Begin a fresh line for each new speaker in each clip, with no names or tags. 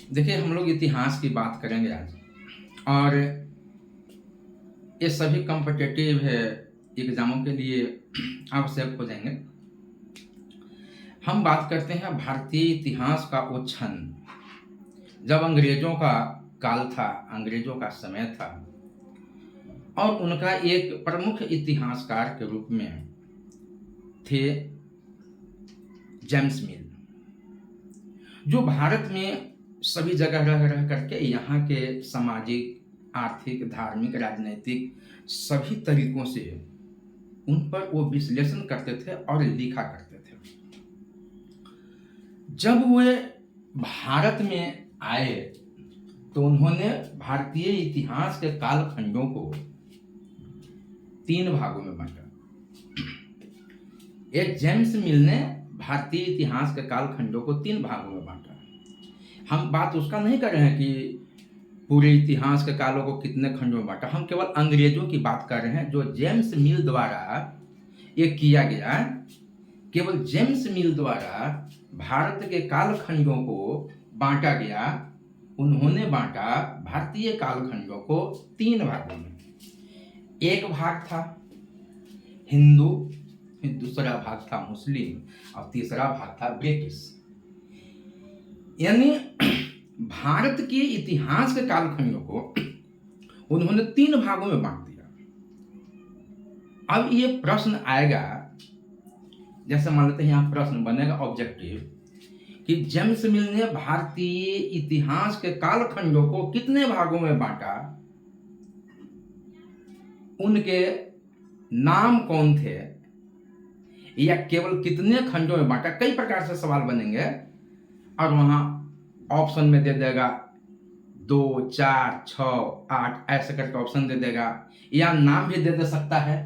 देखिए, हम लोग इतिहास की बात करेंगे आज। और ये सभी कॉम्पिटिटिव है एग्ज़ामों के लिए आवश्यक हो जाएँगे। हम बात करते हैं भारतीय इतिहास का वो क्षण, जब अंग्रेज़ों का काल था, अंग्रेज़ों का समय था और उनका एक प्रमुख इतिहासकार के रूप में थे जेम्स मिल, जो भारत में सभी जगह रह करके यहाँ के सामाजिक, आर्थिक, धार्मिक, राजनैतिक सभी तरीकों से उन पर वो विश्लेषण करते थे और लिखा करते थे। जब वे भारत में आए तो उन्होंने भारतीय इतिहास के कालखंडों को 3 भागों में बांटा। एक जेम्स मिल ने भारतीय इतिहास के कालखंडों को 3 भागों में बांटा। हम बात उसका नहीं कर रहे हैं कि पूरे इतिहास के कालों को कितने खंडों में बांटा, हम केवल अंग्रेजों की बात कर रहे हैं जो जेम्स मिल द्वारा ये किया गया। केवल जेम्स मिल द्वारा भारत के कालखंडों को बांटा गया। उन्होंने बांटा भारतीय कालखंडों को 3 भागों में। एक भाग था हिंदू, दूसरा भाग था मुस्लिम और तीसरा भाग था ब्रिटिश। यानी भारत के इतिहास के कालखंडों को उन्होंने 3 भागों में बांट दिया। अब ये प्रश्न आएगा, जैसे मान लेते हैं यहाँ प्रश्न बनेगा ऑब्जेक्टिव कि जेम्स मिल ने भारतीय इतिहास के कालखंडों को कितने भागों में बांटा, उनके नाम कौन थे, या केवल कितने खंडों में बांटा। कई प्रकार से सवाल बनेंगे और वहां ऑप्शन में दे देगा 2, 4, 6, 8 ऐसे करके ऑप्शन दे देगा, या नाम भी दे सकता है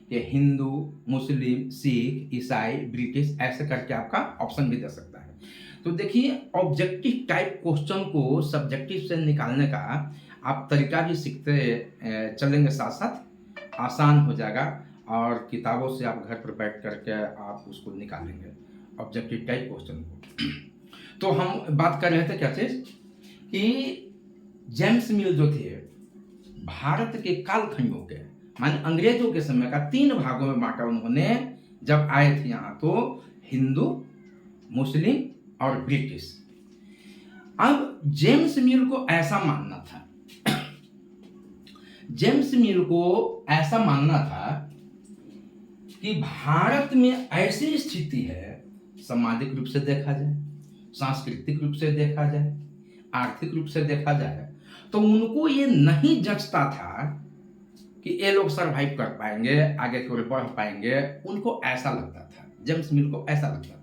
कि हिंदू, मुस्लिम, सिख, ईसाई, ब्रिटिश ऐसे करके आपका ऑप्शन भी दे सकता है। तो देखिए, ऑब्जेक्टिव टाइप क्वेश्चन को सब्जेक्टिव से निकालने का आप तरीका भी सीखते चलेंगे, साथ साथ आसान हो जाएगा और किताबों से आप घर पर बैठ करके आप उसको निकालेंगे ऑब्जेक्टिव टाइप क्वेश्चन को। तो हम बात कर रहे थे क्या चीज कि जेम्स मिल जो थे भारत के कालखंडों के माने अंग्रेजों के समय का 3 भागों में बांटा उन्होंने जब आए थे यहाँ, तो हिंदू, मुस्लिम और ब्रिटिश। अब जेम्स मिल को ऐसा मानना था जेम्स मिल को ऐसा मानना था कि भारत में ऐसी स्थिति है, सामाजिक रूप से देखा जाए, सांस्कृतिक रूप से देखा जाए, आर्थिक रूप से देखा जाए, तो उनको ये नहीं जचता था कि ये लोग सरवाइव कर पाएंगे, आगे की ओर बढ़ पाएंगे। उनको ऐसा लगता था, जेम्स मिल को ऐसा लगता था।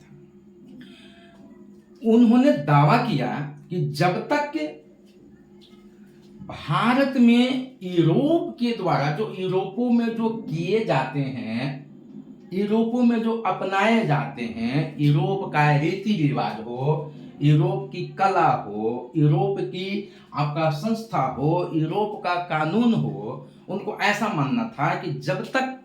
उन्होंने दावा किया कि जब तक भारत में यूरोप के द्वारा जो यूरोपों में जो किए जाते हैं, यूरोपों में जो अपनाए जाते हैं, यूरोप का रीति रिवाज हो, यूरोप की कला हो, यूरोप की आपका संस्था हो, यूरोप का कानून हो, उनको ऐसा मानना था कि जब तक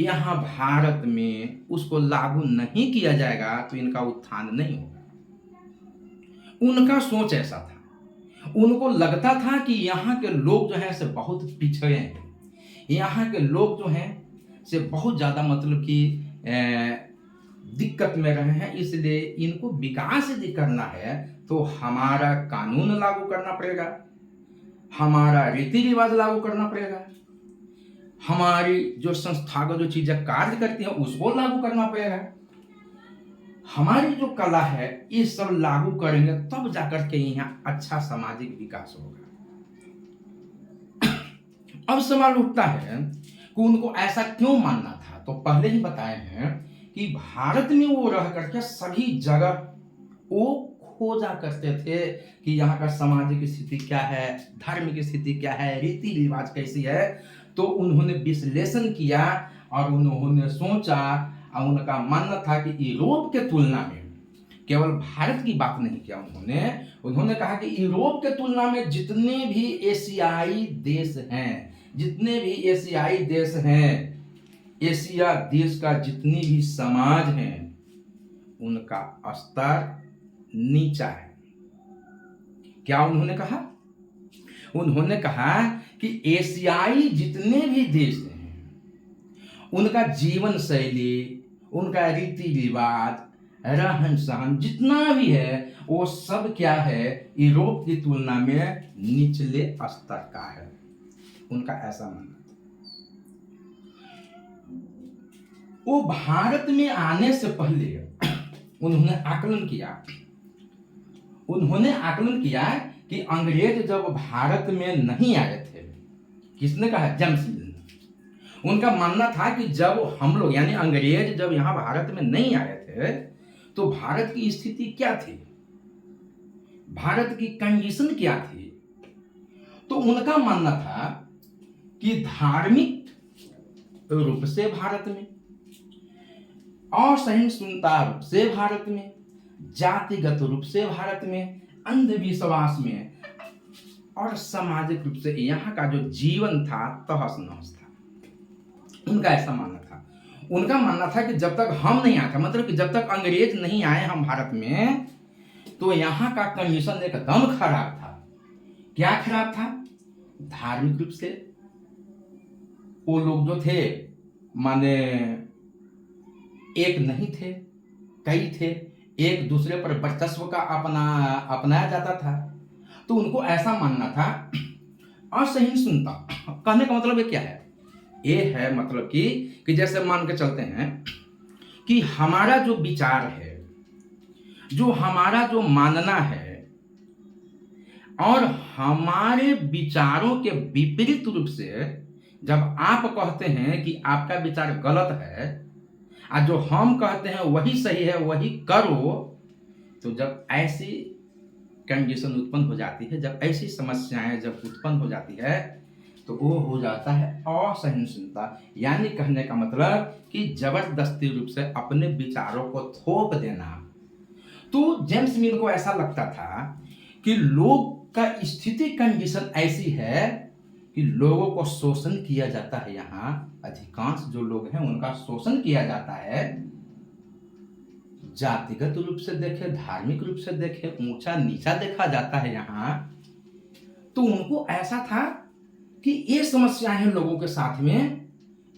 यहाँ भारत में उसको लागू नहीं किया जाएगा तो इनका उत्थान नहीं होगा। उनका सोच ऐसा था। उनको लगता था कि यहाँ के लोग जो हैं से बहुत पिछड़े हैं, यहाँ के लोग जो हैं से बहुत ज़्यादा मतलब कि दिक्कत में रहे हैं, इसलिए इनको विकास यदि करना है तो हमारा कानून लागू करना पड़ेगा, हमारा रीति रिवाज लागू करना पड़ेगा, हमारी जो संस्थागत जो चीजें कार्य करती हैं उसको लागू करना पड़ेगा, हमारी जो कला है ये सब लागू करेंगे तब जाकर के यहाँ अच्छा सामाजिक विकास होगा। अब सवाल उठता है कि उनको ऐसा क्यों मानना था। तो पहले ही बताए हैं कि भारत में वो रह करके सभी जगह वो खोजा करते थे कि यहाँ का सामाजिक स्थिति क्या है, धार्मिक स्थिति क्या है, रीति रिवाज कैसी है। तो उन्होंने विश्लेषण किया और उन्होंने सोचा और उनका मानना था कि यूरोप के तुलना में, केवल भारत की बात नहीं किया उन्होंने कहा कि यूरोप के तुलना में जितने भी एशियाई देश हैं, जितने भी एशियाई देश हैं, एशिया देश का जितनी भी समाज हैं, उनका स्तर नीचा है। क्या उन्होंने कहा? उन्होंने कहा कि एशियाई जितने भी देश हैं, उनका जीवन शैली, उनका रीति रिवाज, रहन सहन जितना भी है, वो सब क्या है, यूरोप की तुलना में निचले स्तर का है। उनका ऐसा मानना था। वो भारत में आने से पहले उन्होंने आकलन किया कि अंग्रेज जब भारत में नहीं आए थे, किसने कहा? जेम्स मिल ने। उनका मानना था कि जब हम लोग यानी अंग्रेज जब यहाँ भारत में नहीं आए थे तो भारत की स्थिति क्या थी, भारत की कंडीशन क्या थी। तो उनका मानना था कि धार्मिक रूप से भारत में, असहिष्णुता रूप से भारत में, जातिगत रूप से भारत में, अंधविश्वास में और सामाजिक रूप से यहाँ का जो जीवन था तहस नहस था। उनका ऐसा मानना था। उनका मानना था कि जब तक हम नहीं आए, मतलब कि जब तक अंग्रेज नहीं आए हम भारत में, तो यहाँ का कंडीशन एकदम खराब था। क्या खराब था? धार्मिक रूप से वो लोग जो थे माने एक नहीं थे, कई थे, एक दूसरे पर वर्चस्व का अपनाया जाता था। तो उनको ऐसा मानना था। असहिष्णुता कहने का मतलब ये क्या है? ये है मतलब कि जैसे मान के चलते हैं कि हमारा जो विचार है, जो हमारा जो मानना है, और हमारे विचारों के विपरीत रूप से जब आप कहते हैं कि आपका विचार गलत है और जो हम कहते हैं वही सही है, वही करो, तो जब ऐसी कंडीशन उत्पन्न हो जाती है, जब ऐसी समस्याएं जब उत्पन्न हो जाती है, तो वो हो जाता है असहिष्णुता। यानी कहने का मतलब कि जबरदस्ती रूप से अपने विचारों को थोप देना। तो जेम्स मिल को ऐसा लगता था कि लोग का स्थिति कंडीशन ऐसी है कि लोगों को शोषण किया जाता है। यहाँ अधिकांश जो लोग हैं उनका शोषण किया जाता है, जातिगत रूप से देखे, धार्मिक रूप से देखे, ऊंचा नीचा देखा जाता है यहाँ। तो उनको ऐसा था कि ये समस्या है लोगों के साथ में,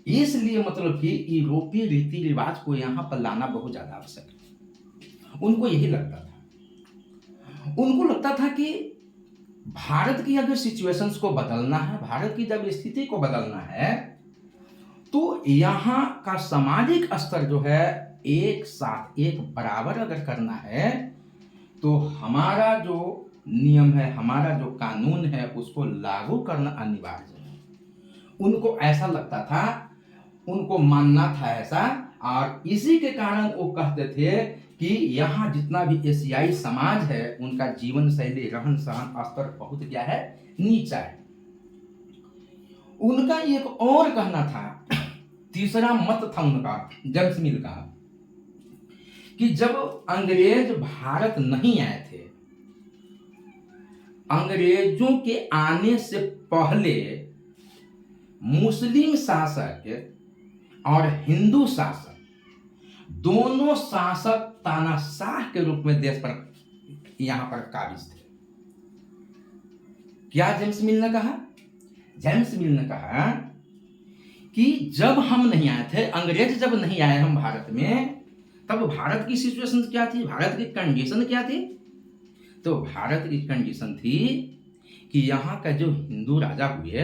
इसलिए मतलब कि यूरोपीय रीति रिवाज को यहाँ पर लाना बहुत ज्यादा आवश्यक है। उनको यही लगता था। उनको लगता था कि भारत की अगर सिचुएशंस को बदलना है, भारत की जब स्थिति को बदलना है, तो यहाँ का सामाजिक स्तर जो है एक साथ, एक बराबर अगर करना है, तो हमारा जो नियम है, हमारा जो कानून है, उसको लागू करना अनिवार्य है। उनको ऐसा लगता था, उनको मानना था ऐसा, और इसी के कारण वो कहते थे कि यहाँ जितना भी एशियाई समाज है उनका जीवन शैली, रहन सहन स्तर बहुत क्या है, नीचा है। उनका एक और कहना था, तीसरा मत था उनका, जेम्स मिल का, कि जब अंग्रेज भारत नहीं आए थे, अंग्रेजों के आने से पहले मुस्लिम शासक और हिंदू शासक दोनों शासक तानाशाह के रूप में देश पर यहां पर काबिज थे। क्या जेम्स मिल ने कहा? जेम्स मिल ने कहा कि जब हम नहीं आए थे, अंग्रेज जब नहीं आए हम भारत में, तब भारत की सिचुएशन क्या थी, भारत की कंडीशन क्या थी? तो भारत की कंडीशन थी कि यहाँ का जो हिंदू राजा हुए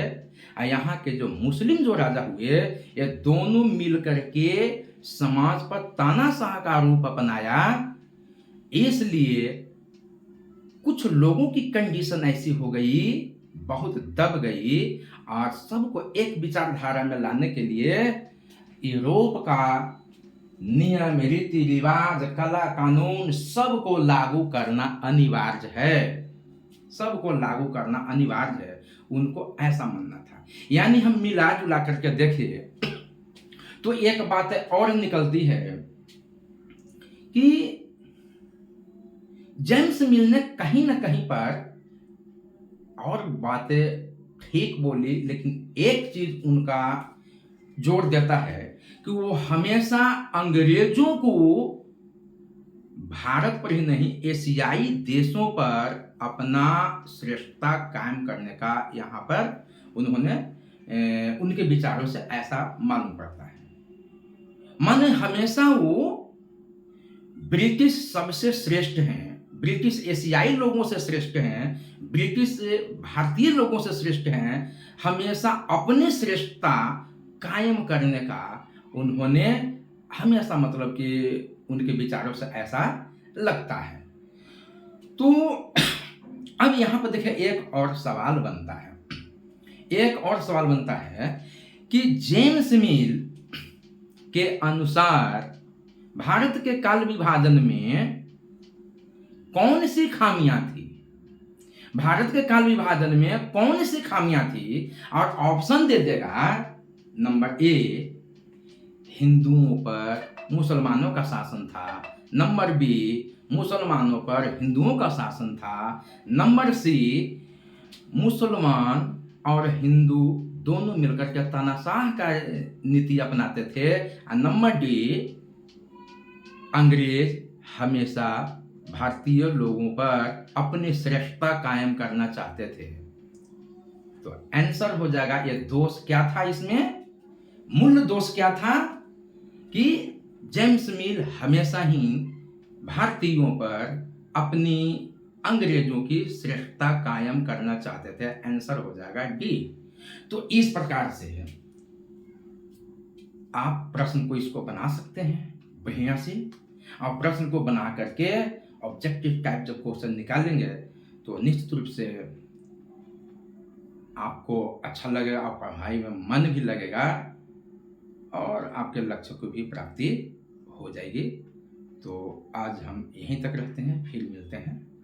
और यहाँ के जो मुस्लिम जो राजा हुए, ये दोनों मिल करके समाज पर तानाशाह का रूप अपनाया। इसलिए कुछ लोगों की कंडीशन ऐसी हो गई, बहुत दब गई, और सबको एक विचारधारा में लाने के लिए यूरोप का नियम, रीति रिवाज, कला, कानून सबको लागू करना अनिवार्य है, सबको लागू करना अनिवार्य है। उनको ऐसा मानना था। यानी हम मिला जुला करके देखिए तो एक बात और निकलती है कि जेम्स मिल ने कहीं ना कहीं पर और बातें ठीक बोली, लेकिन एक चीज उनका जोड़ देता है कि वो हमेशा अंग्रेजों को भारत पर ही नहीं, एशियाई देशों पर अपना श्रेष्ठता कायम करने का यहाँ पर उन्होंने उनके विचारों से ऐसा मालूम पड़ता है। माने हमेशा वो ब्रिटिश सबसे श्रेष्ठ हैं, ब्रिटिश एशियाई लोगों से श्रेष्ठ हैं, ब्रिटिश भारतीय लोगों से श्रेष्ठ हैं, हमेशा अपनी श्रेष्ठता कायम करने का उन्होंने हमेशा, मतलब कि उनके विचारों से ऐसा लगता है। तो अब यहाँ पर देखिए एक और सवाल बनता है, कि जेम्स मिल के अनुसार भारत के काल विभाजन में कौन सी खामियां थी, भारत के काल विभाजन में कौन सी खामियां थी, और ऑप्शन दे देगा। नंबर ए, हिंदुओं पर मुसलमानों का शासन था। नंबर बी, मुसलमानों पर हिंदुओं का शासन था। नंबर सी, मुसलमान और हिंदू दोनों मिलकर के तानाशाह का नीति अपनाते थे। और नंबर डी, अंग्रेज हमेशा भारतीय लोगों पर अपनी श्रेष्ठता कायम करना चाहते थे। तो आंसर हो जाएगा, ये दोष क्या था इसमें, मूल दोष क्या था, कि जेम्स मिल हमेशा ही भारतीयों पर अपनी अंग्रेजों की श्रेष्ठता कायम करना चाहते थे। आंसर हो जाएगा डी। तो इस प्रकार से आप प्रश्न को इसको बना सकते हैं बढ़िया से, और प्रश्न को बना करके ऑब्जेक्टिव टाइप जब क्वेश्चन निकालेंगे तो निश्चित रूप से आपको अच्छा लगेगा, और पढ़ाई में मन भी लगेगा, और आपके लक्ष्य को भी प्राप्ति हो जाएगी। तो आज हम यहीं तक रखते हैं, फिर मिलते हैं।